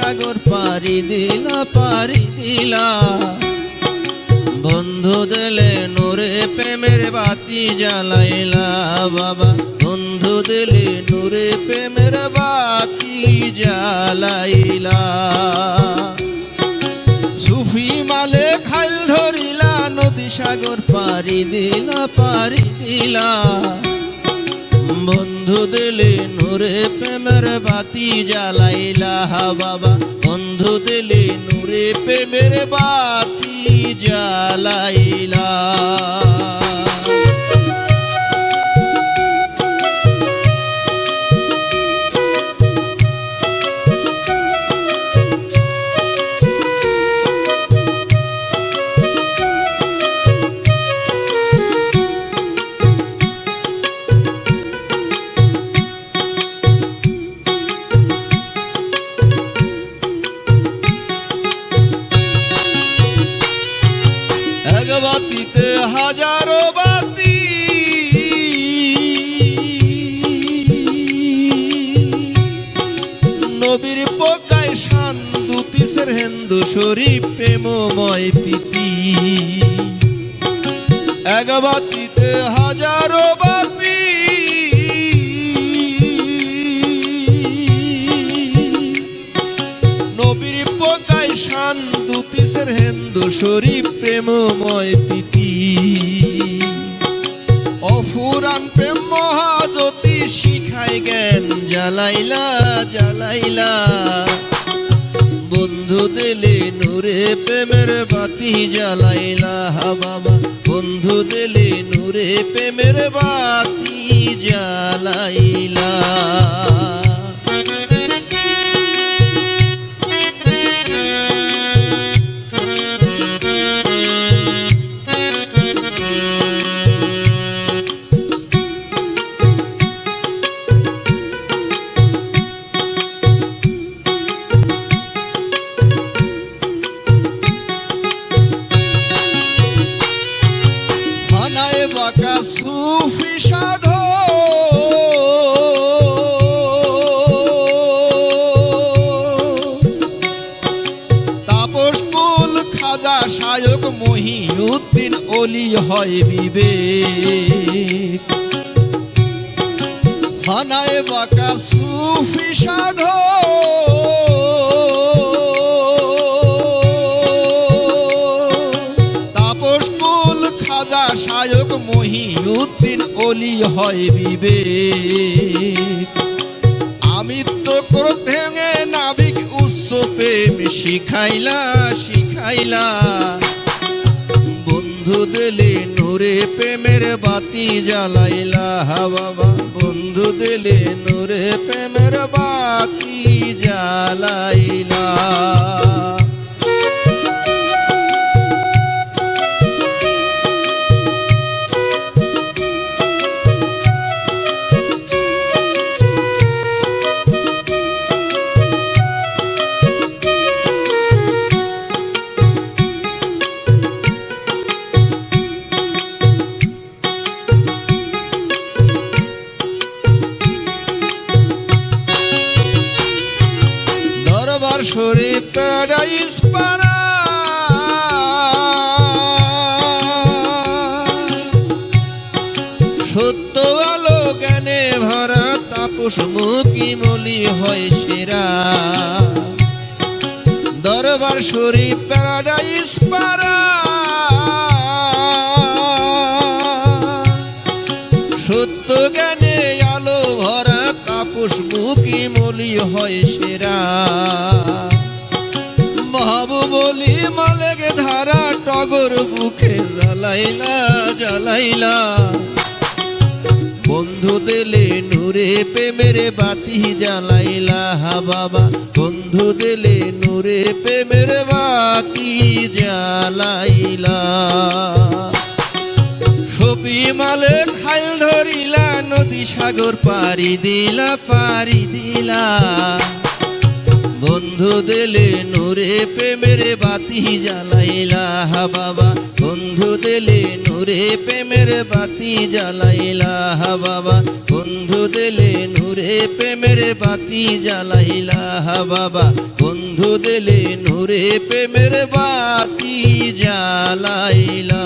সাগর পারি দিলা পারি দিলা। বন্ধু দিলে নূরে প্রেমের বাতি জ্বালাইলা বাবা, বন্ধু দিলে নূরে প্রেমের বাতি জ্বালাইলা। সুফি মালে খাইল ধরিলা, নদী সাগর পারি দিলা পারি দিলা। বন্ধু দিলে নূরে প্রেমের বাতি জ্বালাইলা বাবা, বন্ধু দিলে নূরে প্রেমের বাতি জ্বালাইলা। বাতিতে হাজারো বাতি, নবীর পোকায় শান দুতিসের হিন্দু শরীফ প্রেমময় প্রীতি। এক বাতিতে হাজারো বাতি, নবীর পোকায় শান দুতিসের হিন্দু শরীফ প্রেমময় প্রীতি। অফুরান প্রেম মহাজ্যোতি শিখায় জ্ঞান জ্বালাইলা জ্বালাইলা। বন্ধু দিলে নূরে প্রেমের বাতি জ্বালাইলা বাবা, বন্ধু দিলে নূরে প্রেমের বাতি জ্বালাইলা। বাঁকা সুফি সাধু তাপস কুল খাজা শায়ক মহিউদ্দিন ওলি হয় বিবেক। ফানায় বাঁকা সুফি সাধু শায়ক মহিউদ্দিন ওলি হয় বিবেক। আমিত্ব ক্রোধ ভেঙে নাবিক উচ্চ প্রেম শিখাইলা শিখাইলা। বন্ধু দিলে নূরে প্রেমের বাতি জ্বালাইলা বাবা, বন্ধু দিলে নূরে প্রেমের বাতি জ্বালাইলা। দরবার শরীফ প্যারাডাইস পাড়া, সত্য আলো জ্ঞানে ভরা তাপস মুখী মলি হয় সেরা। দরবার শরীফ প্যারাডাইস পাড়া, সত্য জ্ঞানে আলো ভরা তাপস মুখী মলি হয় সেরা। মাহবুব ওলি মালেক ধারা টগর বুকে জ্বালাইলা জ্বালাইলা। বন্ধু দিলে নূরে প্রেমের বাতি জ্বালাইলা বাবা, বন্ধু দিলে নূরে প্রেমের বাতি জ্বালাইলা। সফি মালে খাইল ধরিলা, নদী সাগর পারি দিলা পারি দিলা। বন্ধু দিলে নূরে প্রেমের বাতি জ্বালাইলা বাবা, বন্ধু দিলে নূরে প্রেমের বাতি জ্বালাইলা বাবা, বন্ধু দিলে নূরে প্রেমের বাতি জ্বালাইলা বাবা, বন্ধু দিলে নূরে প্রেমের বাতি জ্বালাইলা।